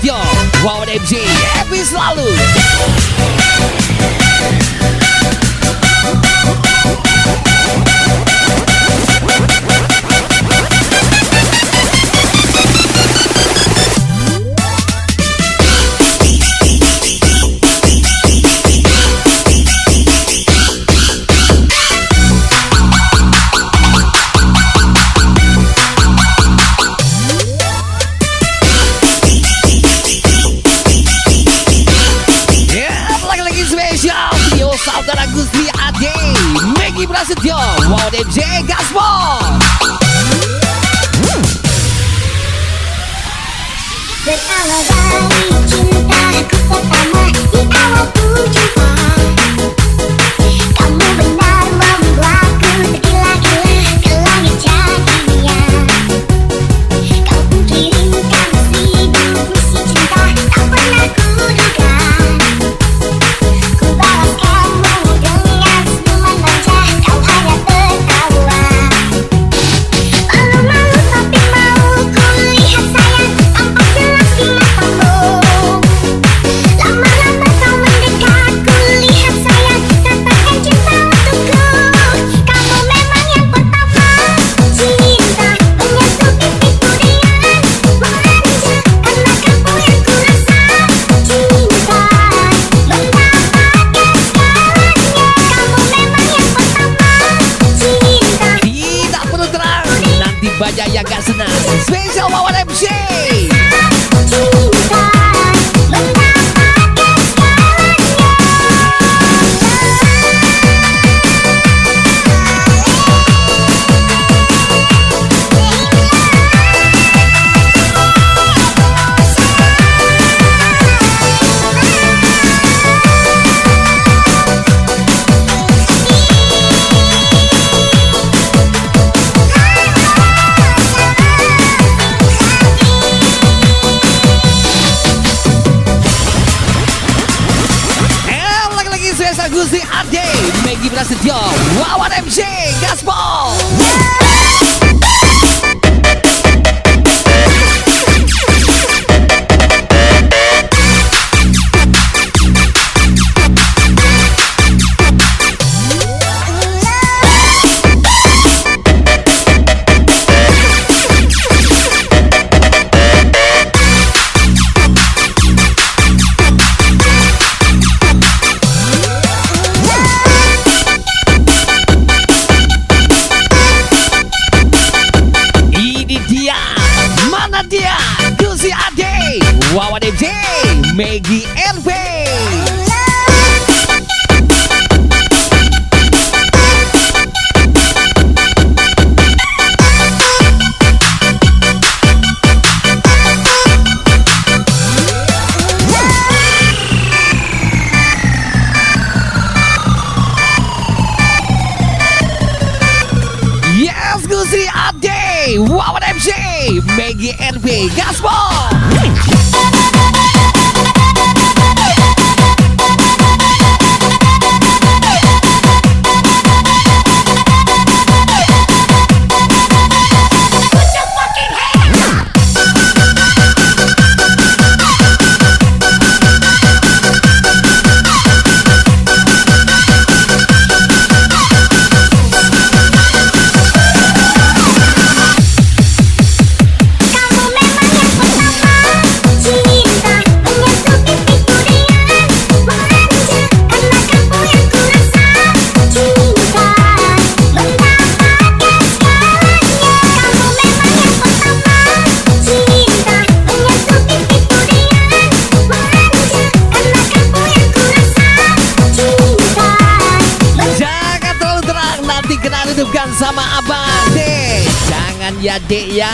Prasetyo, Wawan MC, happy selalu. Saudara Gusti Ade, Megi Prasetyo, Wawan MC, Gaspol. Berawal dari cintaku pertama di awal ku jumpa, kamu benar membuatku tergila-gila ke langit jadinya. Kau pun kirimkan seribu puisi cinta, tak pernah kuduga. Ku balas kamu dengan senyuman manja, kau hanya tertawa. Malu-malu tapi mau kulihat sayang, tampak jelas di matamu. Lama-lama kau mendekat, kulihat sayang, katakan cinta untukku. Kamu memang yang pertama, cinta menyentuh pipiku dengan manja, karena kamu yang kurasa. Cinta mendapatkan segalanya, kamu memang yang pertama, cinta. Tidak perlu terang, nanti banyak yang gak senang. Spesial Wawan MC. Cinta mendapatkan segalanya. Lagi-lagi spesial Gusti Ade, Megi Prasetyo, Wawan MC, Gaspol. Mana dia? Gusti Ade, Wawan MC, Megi RV. Yes, Gusti Ade, Wawan MC, Megi RV, Gaspol. Kamu memang yang pertama, cinta menyentuh pipiku dengan manja, karena kamu yang kurasa. Cinta mendapatkan segalanya, kamu memang yang pertama, cinta menyentuh pipiku dengan manja, karena kamu yang kurasa. Cinta Jangan terlalu terang, nanti kena tutupkan sama abang deh. Jangan ya dek ya.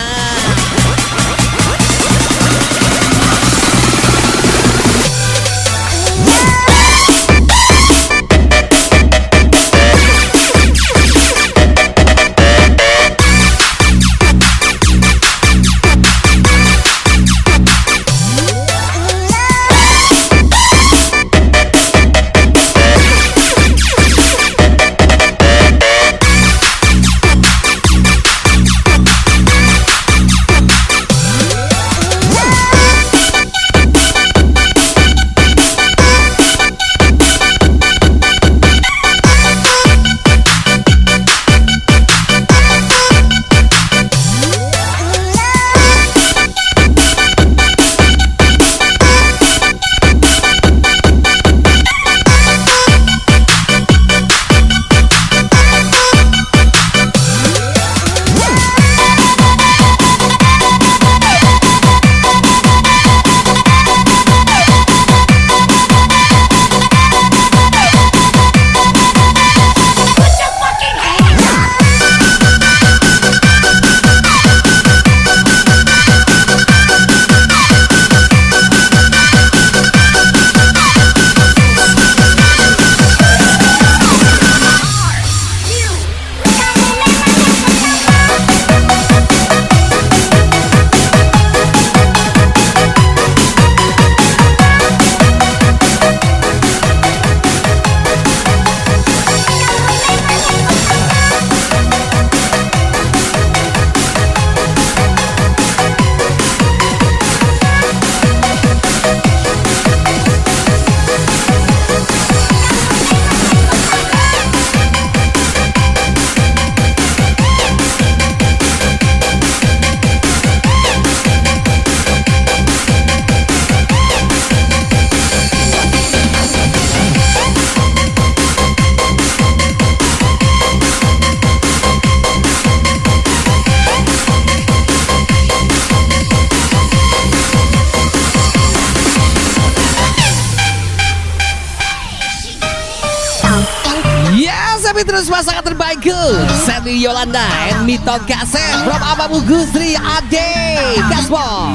Bersama terus pasangan terbaikku Sandy Yolanda and Mito Kaset from Abamu Gusri Ade Gaspol.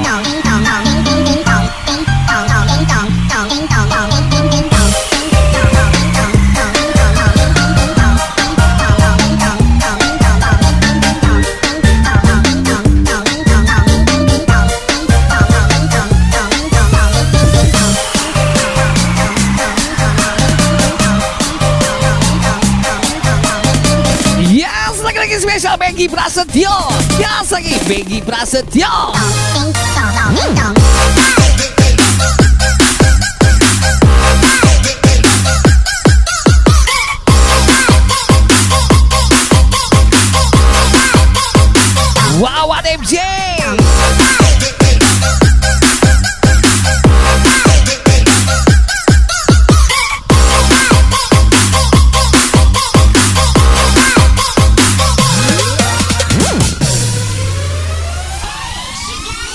Spesial Begi Prasetyo. Yes lagi Begi Prasetyo. Wawan MJ.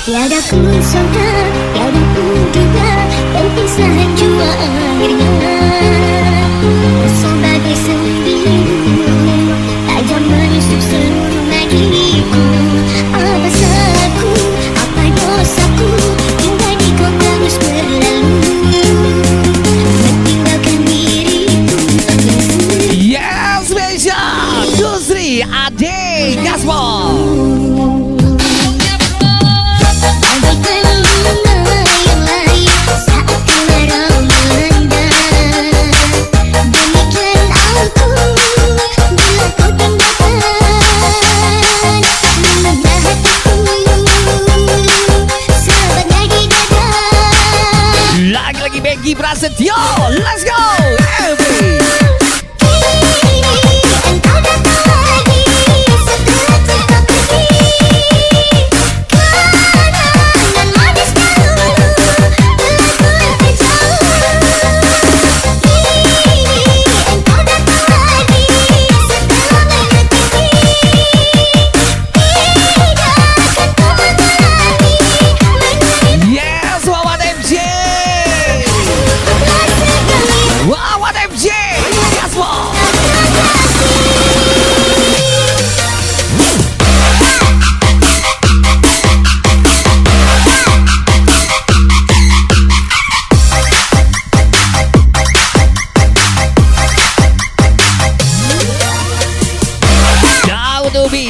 Tiada ku sangka, tiada ku duga, perpisahan jua akhirnya. Sebagai sembilu, tajam menusuk seluruh nadiku. Apa salahku, apa dosaku, hingga di kau terus berlalu, meninggalkan diriku yang sendiri. Yes, spesial Gusri Ade Gaspol. Lagi-lagi Begi Prasetyo. Let's go every.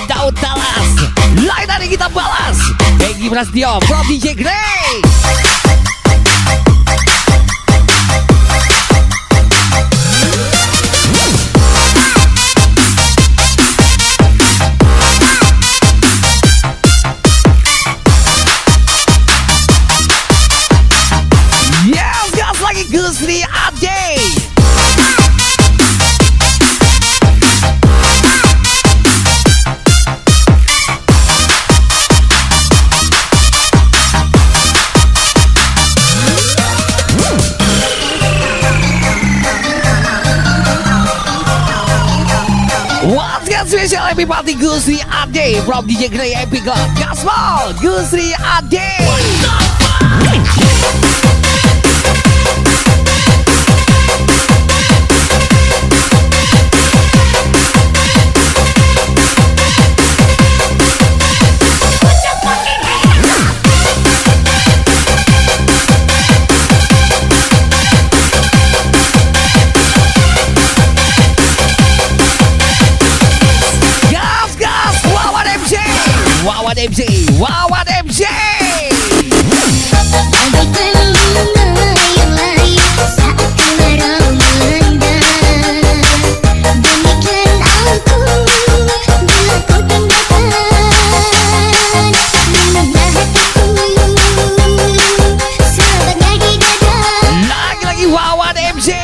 Daud Talas, lain hari kita balas. Begi Prasetyo from DJ Grey. Yes, gas lagi Gusri Ade. What's got special happy party Gusri Ade from DJ Grey Epic Club Gaspol Gusri Ade. Wawan MC, Wawan MC. Bagaikan bunga yang lain saat kemarau melanda. Demikian aku bila kau tinggalkan. Menambah hatiku sebagai di dada. Lagi-lagi Wawan MC.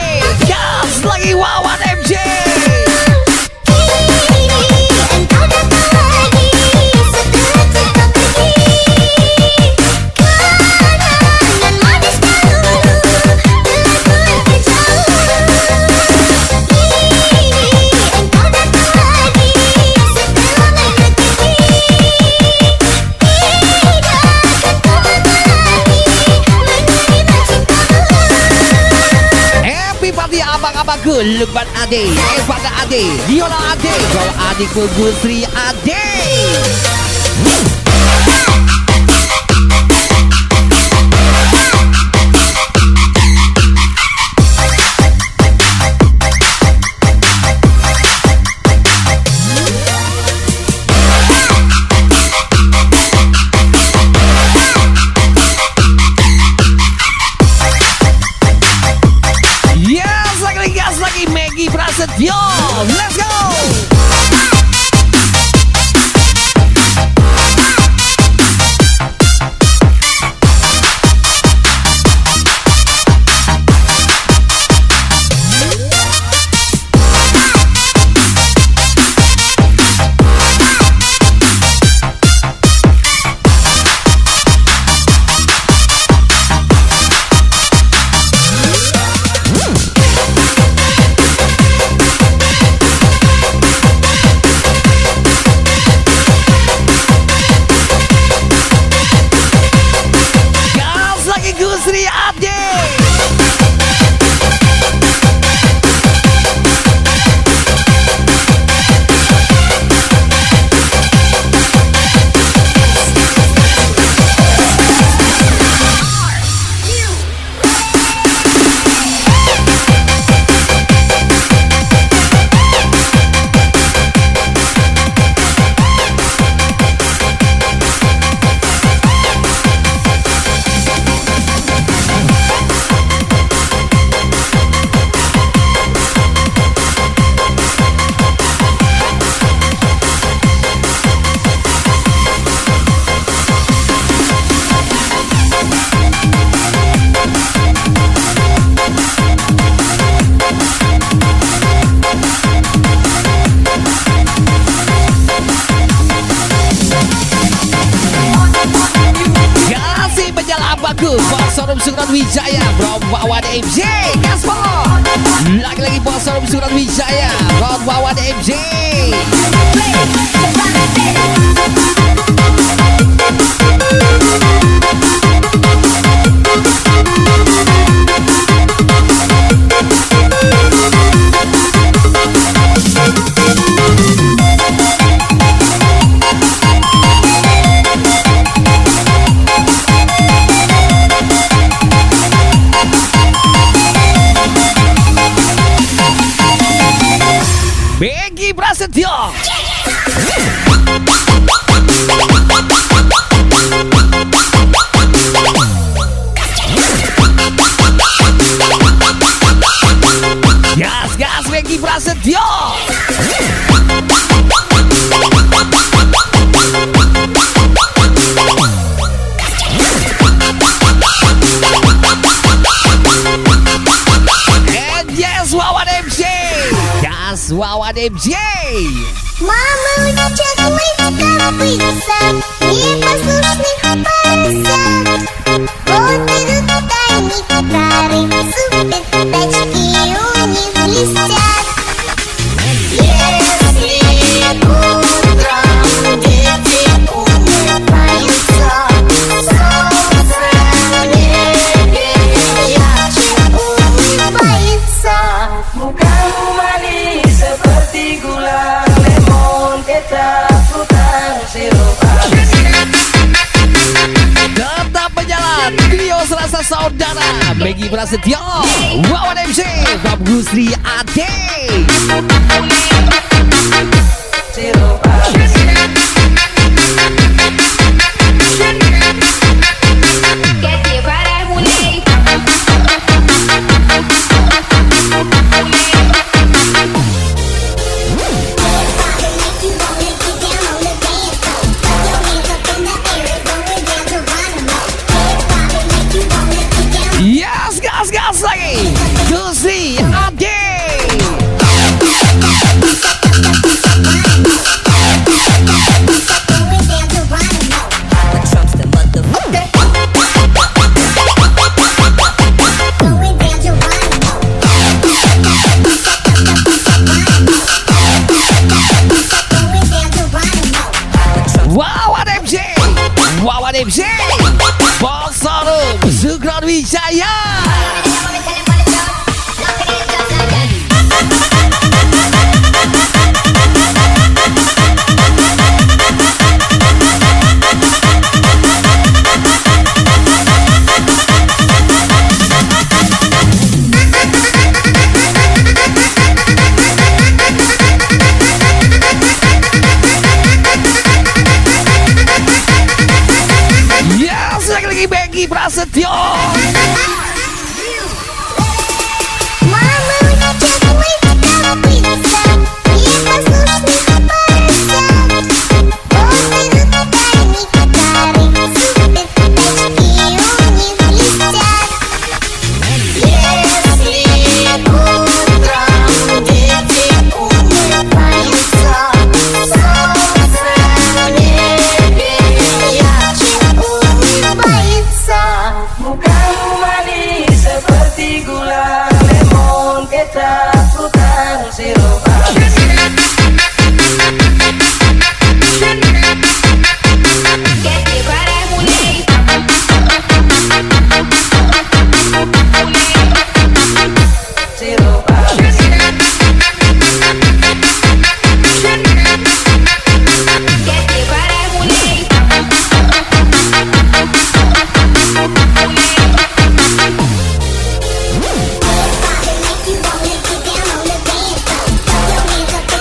Gas lagi Wawan MC. Engkau datang lagi setelah aku Lukman Ade, Evana Ade, Diola Ade, bawa adikku Gusri Ade. Maggie Prasetyo, let's go! Gusri Ade. Bosorum Sukron Wijaya, Bro Wawan MJ, Gaspol. Lagi-lagi Bosorum Sukron Wijaya, Bro Wawan MJ. Maggie Prasetyo. Gas Maggie Prasetyo. And yes, Wawan MC. Wawan MJ. Мама учат лыжкам пыться, непослушных поросят. Вот идут тайник пары, супер тачки у них блестят. Если утром дети умываются, солнце в небе ярче улыбается. Mukamu manis seperti gula lemon kecap frutan sirup habis. Tetap berjalan trio serasa saudara Maggie Prasetyo, Wawan MC, Bab Gusri Ade. Sirup habis. Yes, gas lagi Gusri Ade.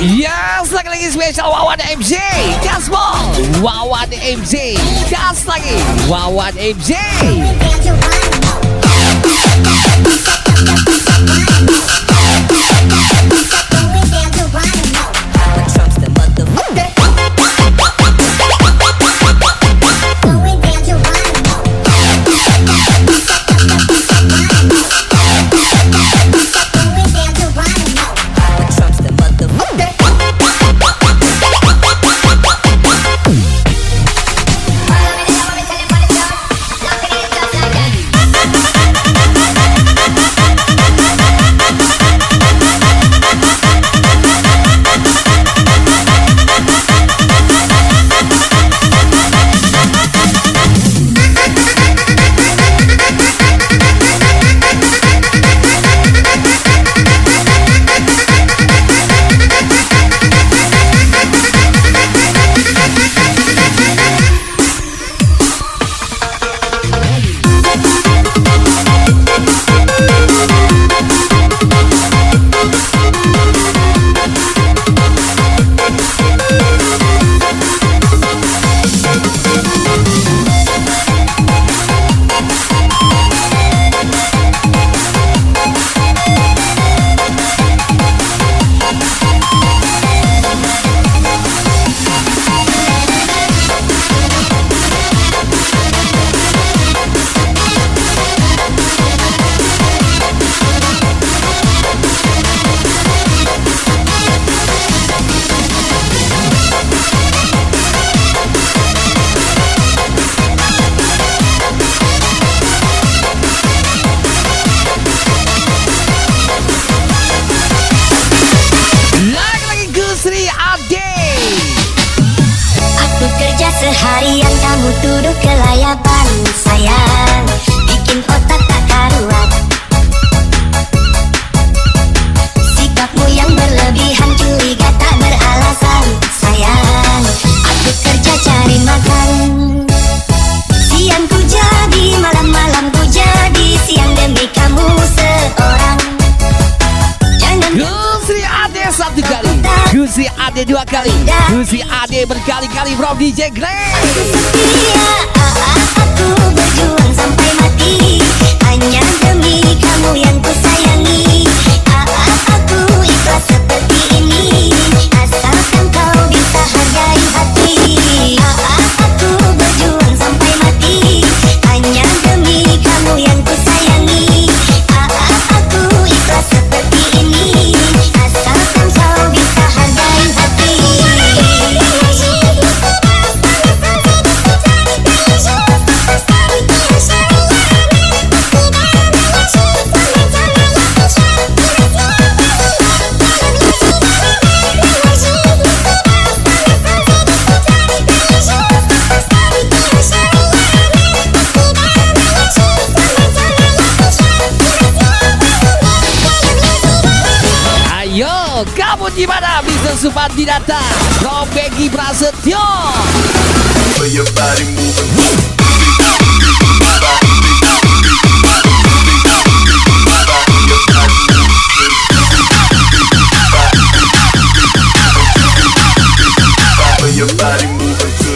Yes, lagi spesial Wawan MJ. Gaspol Wawan MJ. Gas lagi Wawan MJ. Seharian kamu duduk kelayapan sayang, bikin otak tak karuan. Sikapmu yang berlebihan curiga tak beralasan sayang. Aku kerja cari makan, siang ku jadi, malam-malam ku jadi, siang demi kamu seorang. Jangan Gusri Ade satu kali, Gusri Ade dua kali, Gusri Ade berkali-kali Bro DJ Greg. aku setia, aku berjuang sampai mati, hanya demi kamu yang ku sayangi. Aku ikhlas seperti ini, asalkan kau bisa hargai hati. Aku berjuang sampai mati, hanya demi kamu yang ku sayangi. Aku ikhlas seperti ini, asalkan kau bisa hargai hati. Ayo, kamu di mana? Bisa Supandi datang. Bro Peggy Prasetyo. Feel your body moving. Feel your body moving to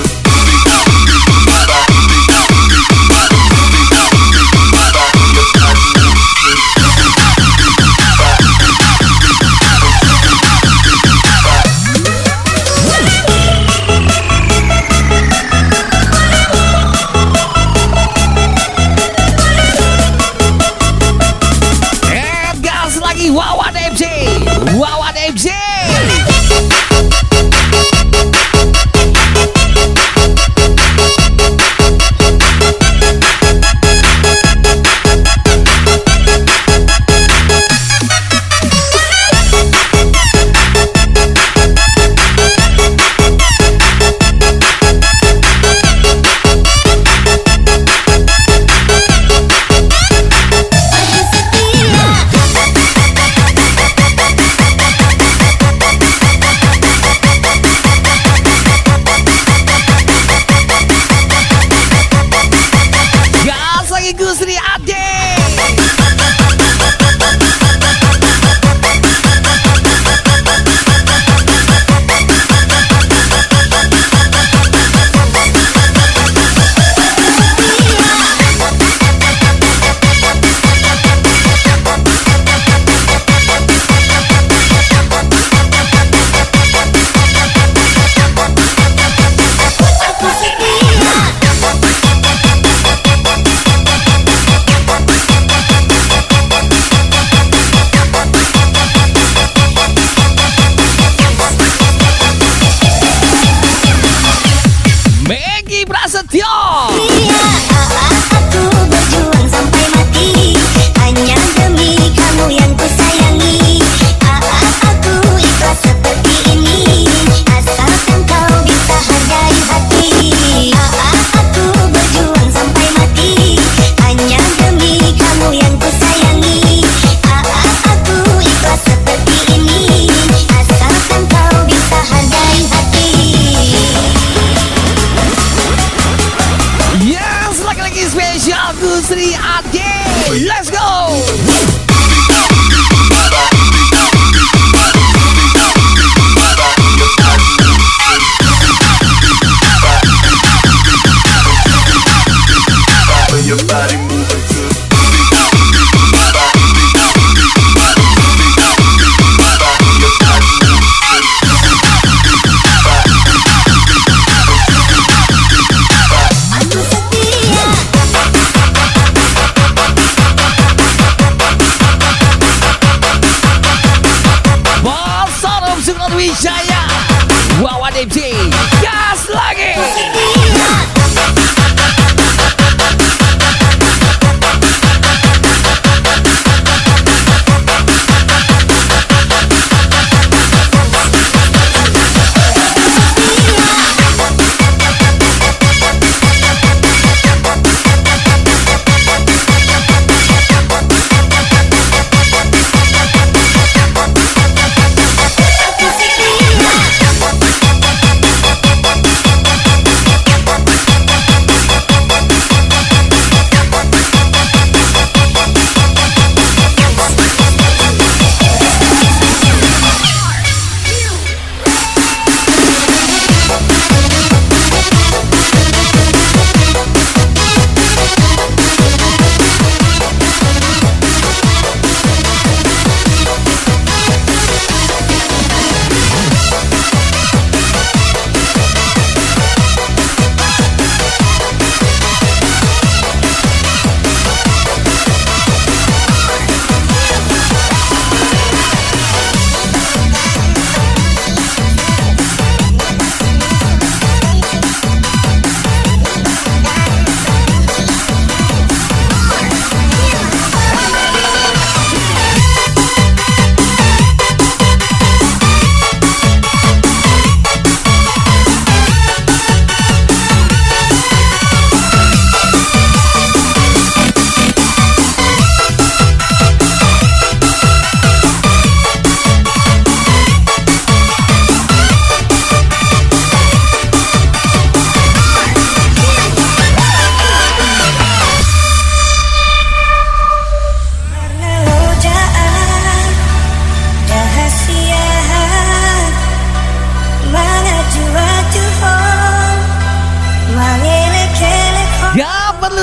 Wijaya, Wawan MC, gas lagi.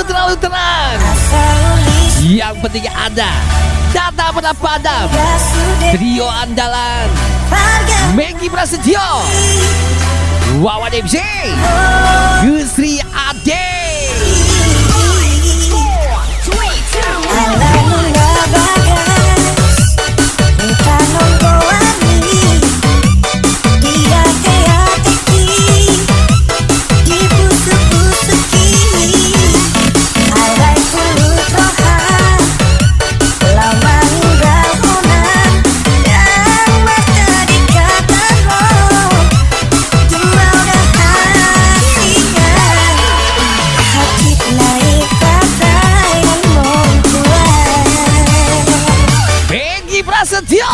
Terlalu tenang. Yang penting ada data pada padam. Trio andalan Megi Prasetyo, Wawan MC, Gusri Ade. Prasetyo.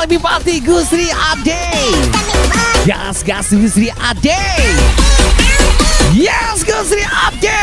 Lebih party Gusri Ade. Gas Gusri Ade. Yes Gusri Ade.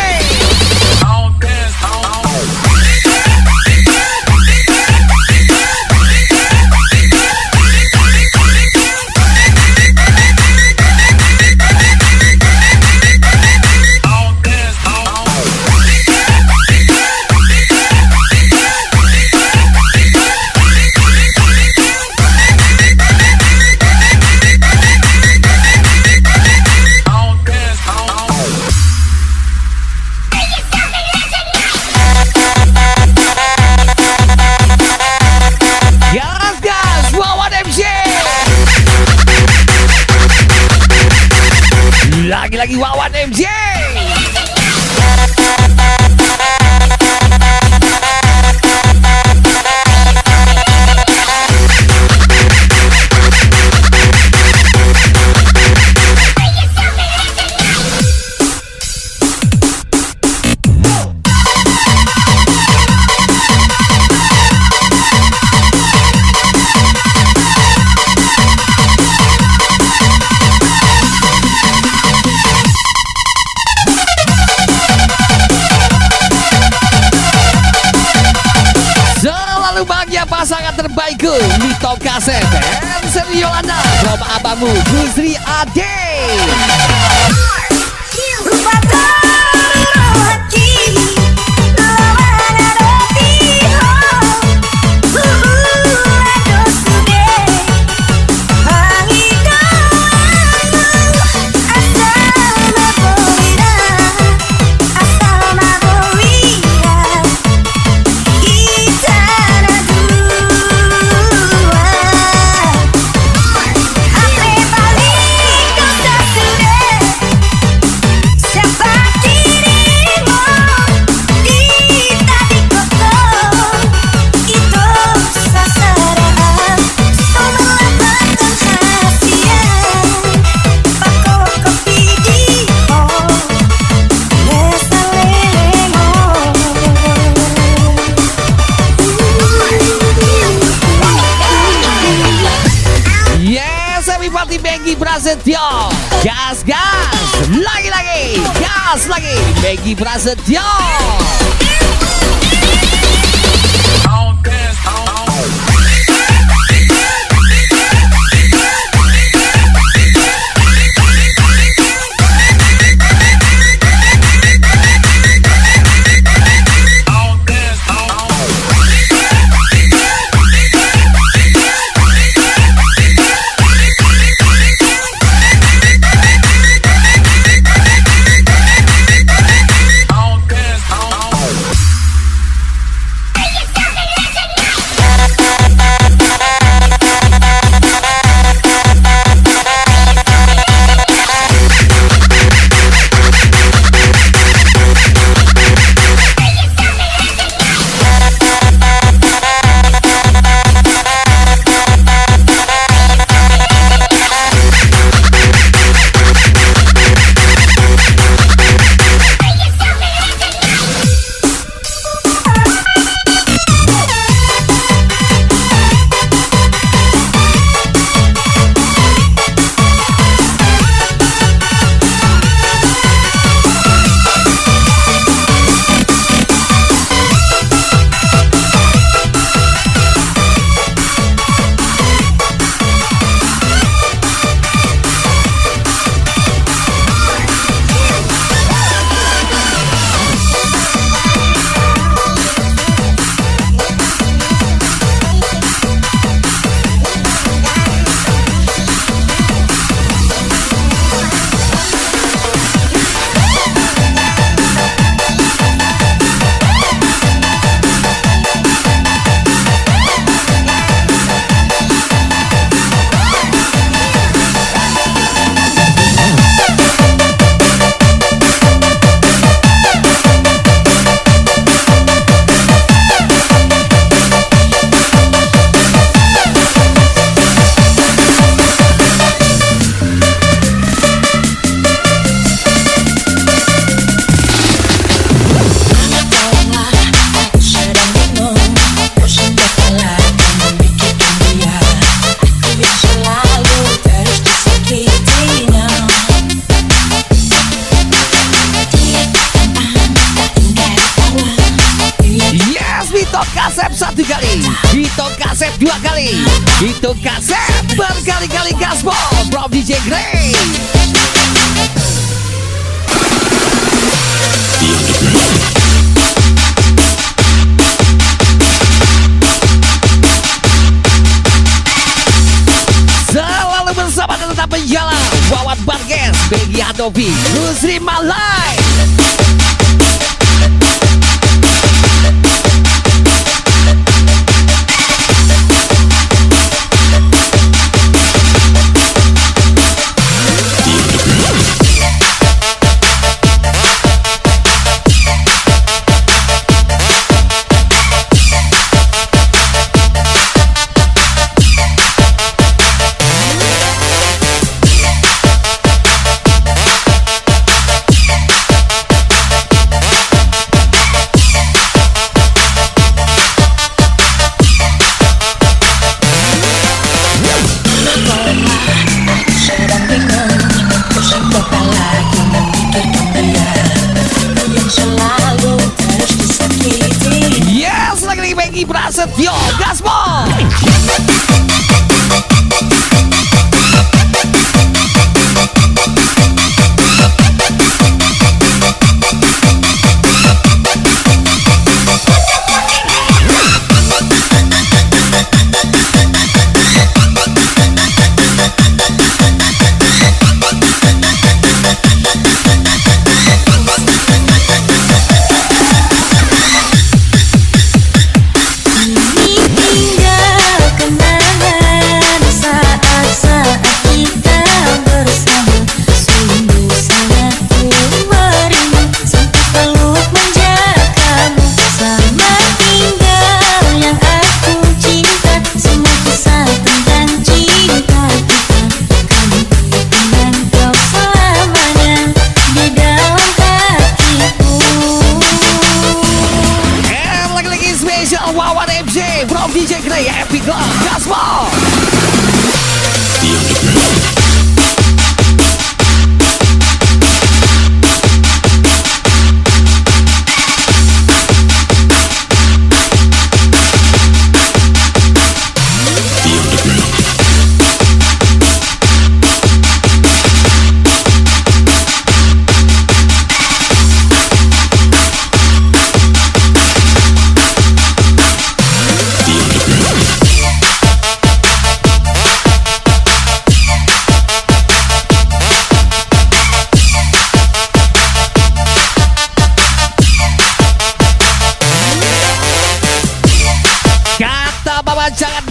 Lagi-lagi Wawan MJ. terbaikku Mito Kasep dan Seri Yolanda Rob Abangmu Gusri Ade. Megi Prasetyo, gas lagi gas lagi Megi Prasetyo. Satu kali, Vito Kasep dua kali, Vito Kasep berkali-kali gaspol, Prof DJ Grey. Selalu bersama dan tetap menjalan, Wawan Barges, Begi Adobe, Nusri Malai.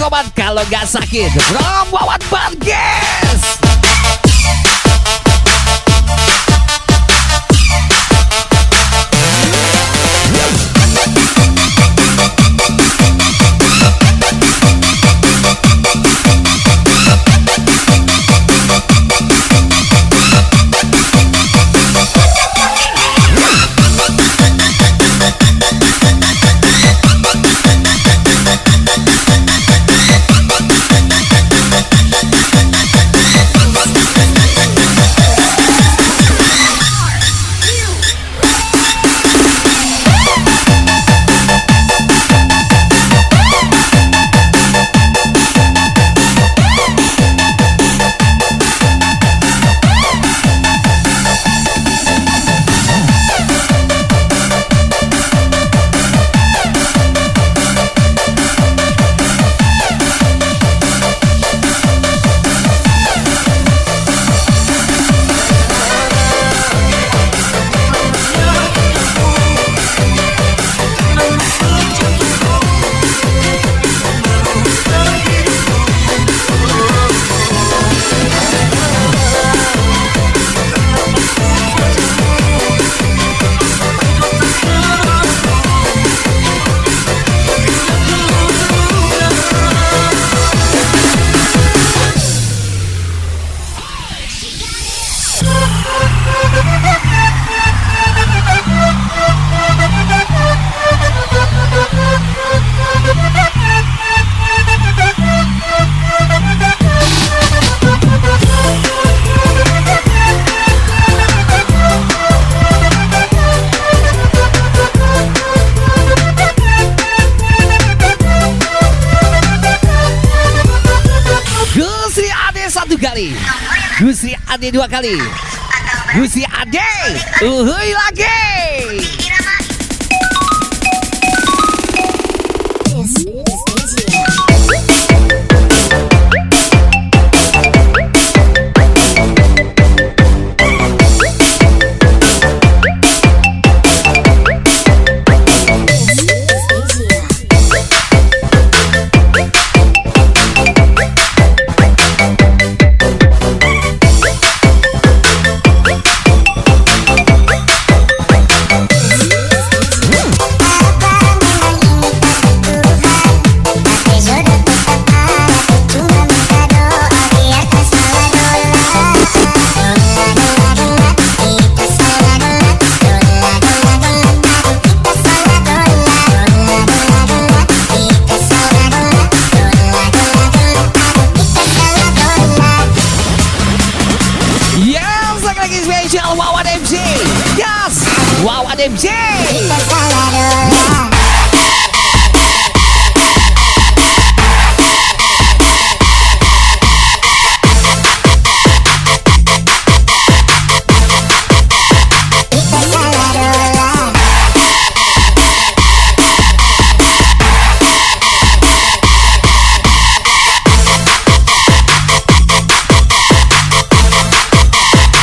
berobat kalau nggak sakit. From Wawan Barges. Gusri Ade 2 kali. Gusri Ade, uhuy lagi. Wawan MC, yes, Wawan MC.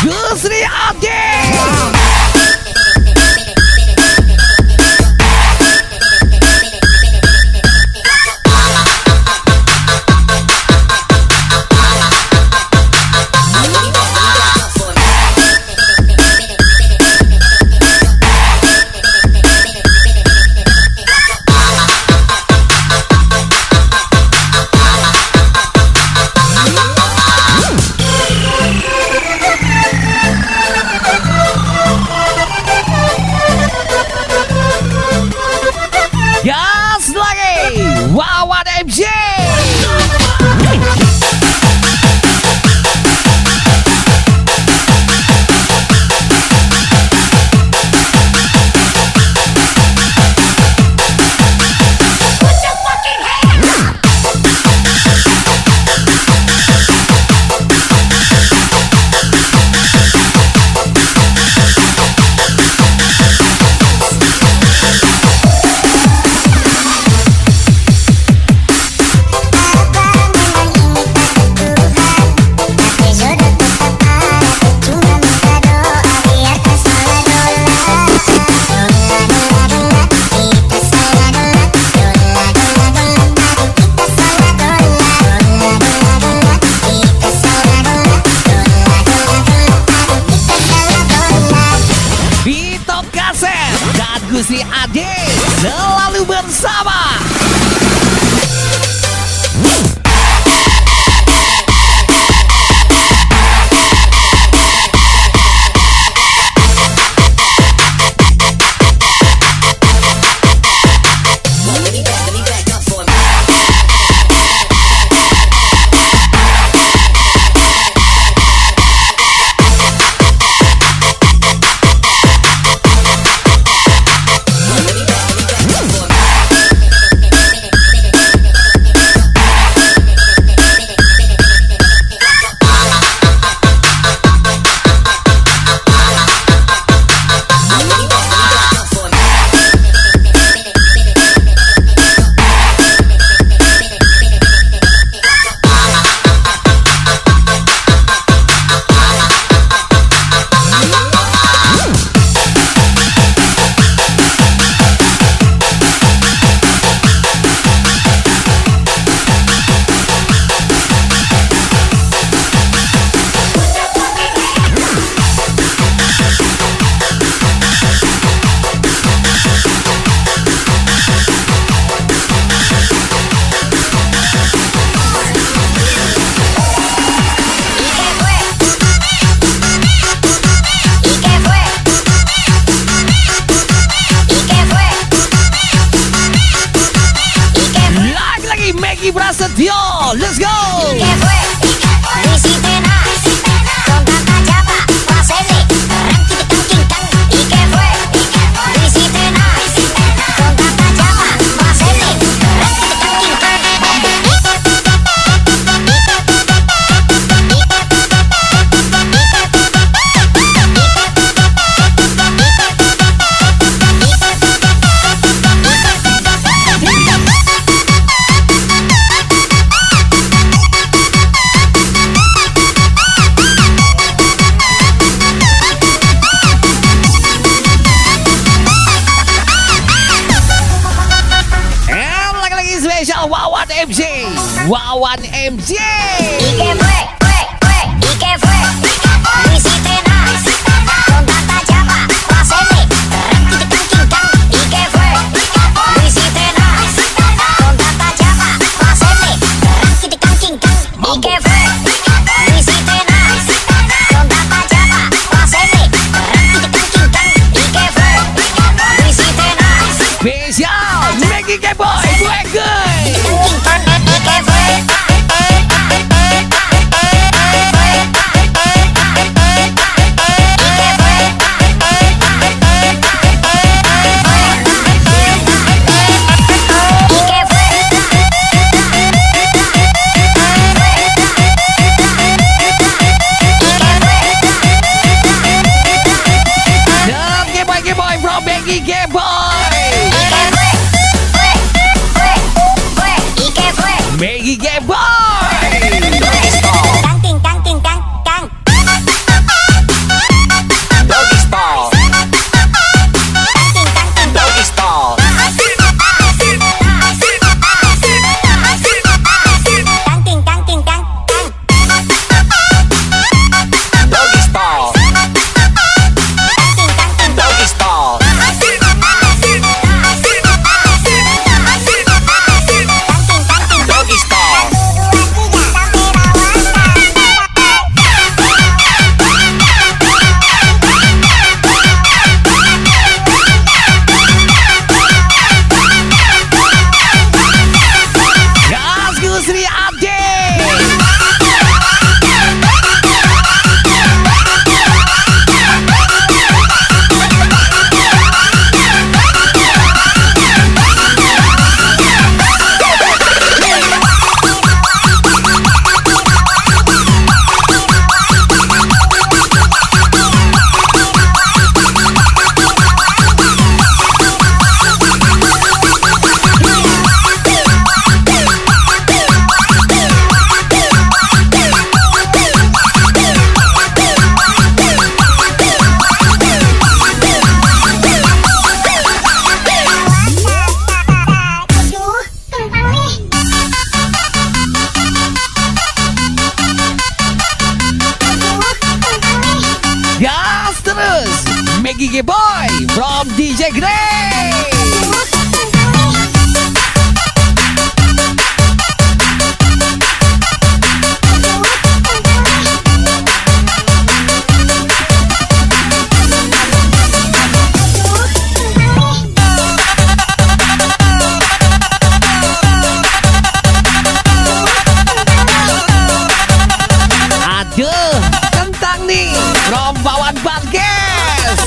Gusri Ade. Gusri Ade selalu bersama. Maggie Prasetyo, let's go. ¿Qué fue? Luis y Tenaz, con tanta llama, pasele, ranking king kang. ¿Y qué fue? Luis y Tenaz, con tanta llama, pasele, ranking king kang. Spesial Wawan MC, Wawan MC. ¿Y qué fue? ¿Y qué fue? Luis y Tenaz, con tanta llama, pasele, ranking king kang. ¿Y qué fue? Luis y Tenaz, con tanta llama, pasele, ranking king kang. ¿Y qué fue? Luis y Tenaz, con tanta llama, pasele, ranking king kang. ¿Y qué fue? Luis y Tenaz, Spesial Maggie Boy, gue good. king kang. ¿Y qué fue? Maggie Gay Boy. Kang king kang king kang kang. Doggy style. Kang king kang king Doggy style. kang king kang king kang kang. Doggy style. Kang king kang king Doggy style. kang king kang king. Doggy style. Gas Gusri Ade. Gas terus Maggie G Boy from DJ Grey. Aduh, kentang nih from Wawan Podcast.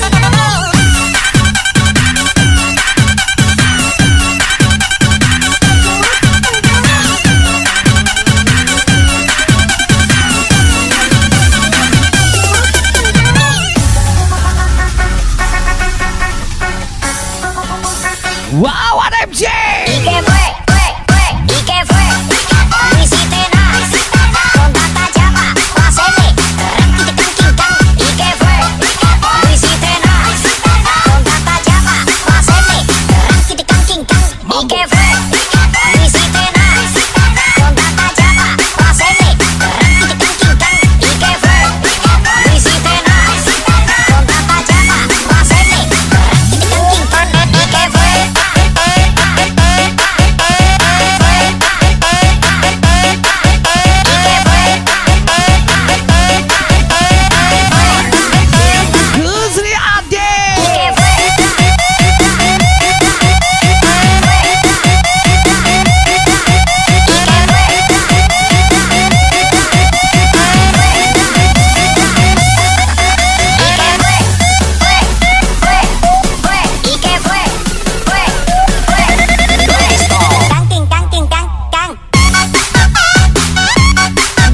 Wawan MC. ¿Y qué fue? ¿Y qué fue? Lo hiciste nada. Con tanta llama, hacele. ¿Y qué fue? Lo hiciste nada. Con tanta llama, hacele. ¿Y qué fue? Lo hiciste nada. Con tanta llama, hacele. ¿Y qué fue? Lo hiciste nada. Con tanta llama, hacele. ¿Y qué fue? Gusri Ade.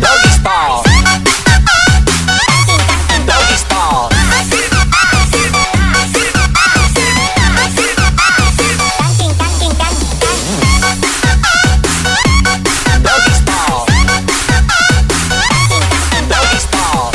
Doggy style. Doggy style. Doggy style. Doggy style. Doggy style.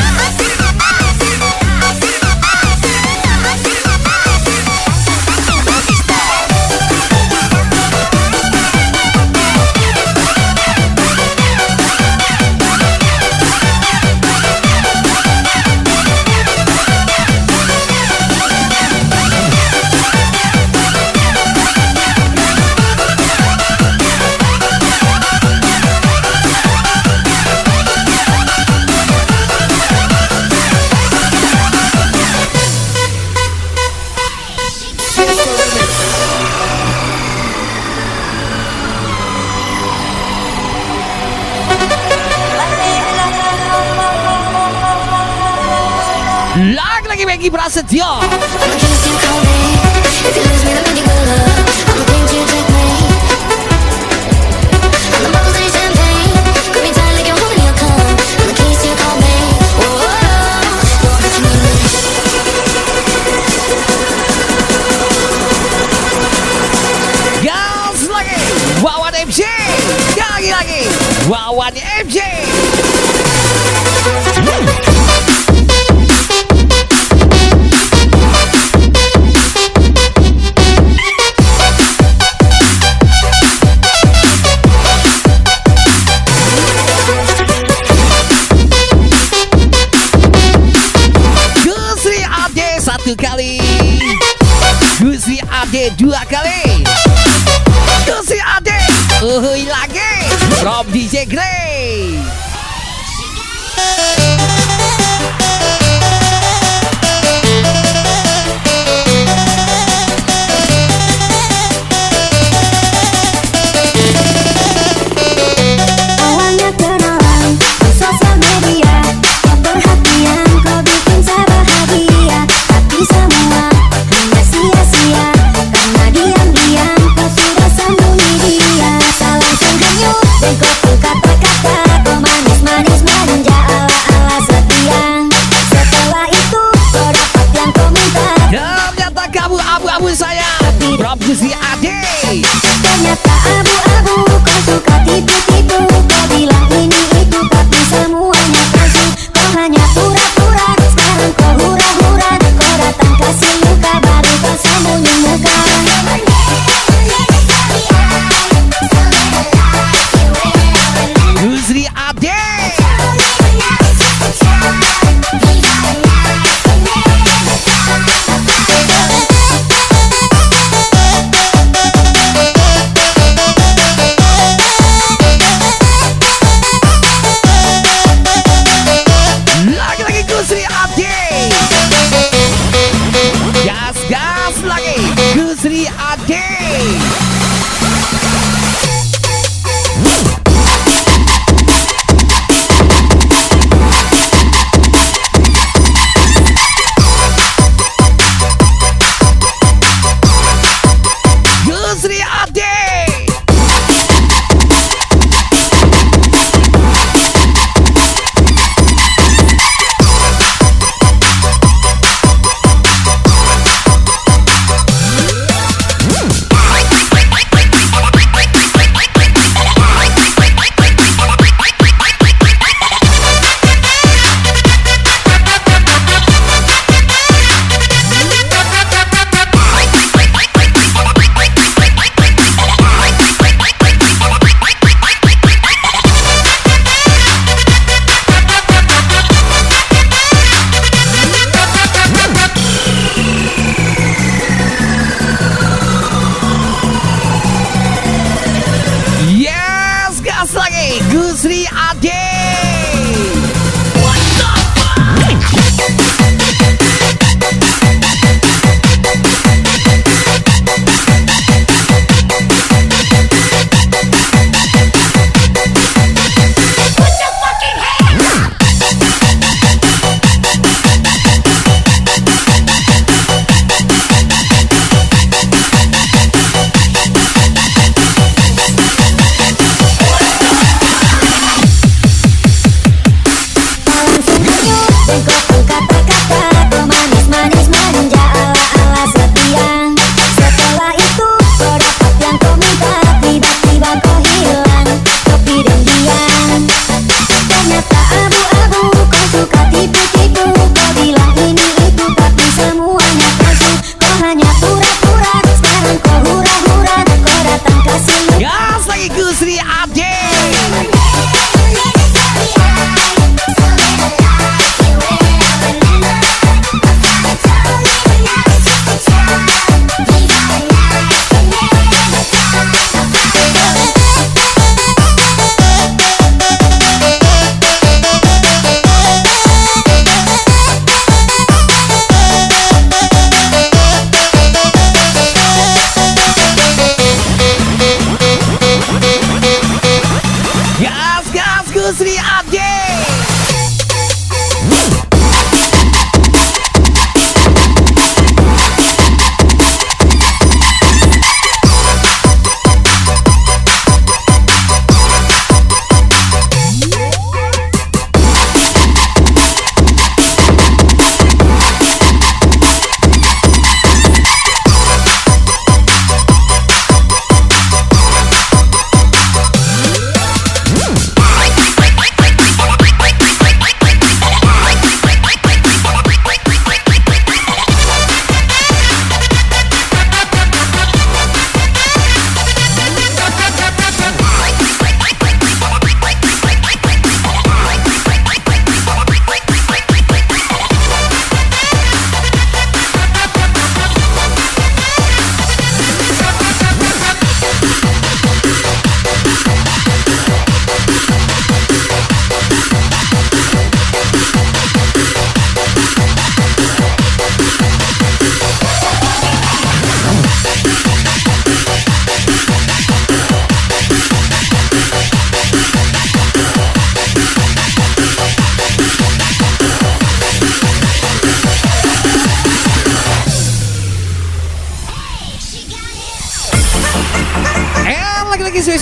Lagi Maggie Prasetyo. Gas lagi Wawan MC. Lagi Wawan MC. Gusri Ade satu kali, Gusri Ade dua kali, Gusri Ade uhui lagi from DJ Grey. Awalnya kenalan di sosial media, kau perhatian, kau bikin saya bahagia. Tapi semua hanya sia-sia, karena diam-diam kau sudah sembunyi dia. Salah senyum dan kau tuh kata-kata, kau manis-manis manja ala-ala setia. Setelah itu kau dapat yang kau minta, Ternyata kamu abu-abu saya from Gusri Ade. ternyata abu-abu. Kau suka tipu-tipu, kau bilang ini itu, tapi semuanya palsu. Kau hanya pura-pura, sekarang kau hura-hura. Kau datang kasih luka, baru kau sembunyi muka. Gusri Ade.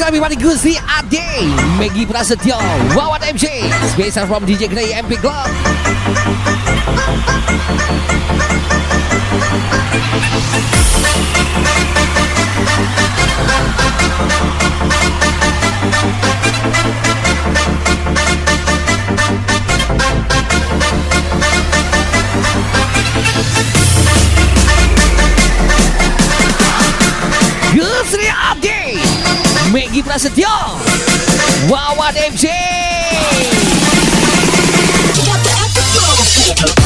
everybody, Gusti Ade, Maggie Prasetyo, Wawan MJ, special from DJ Gray MP Club. Gusti Ade, Maggie Prasetyo, Wawan MJ. Got the attitude.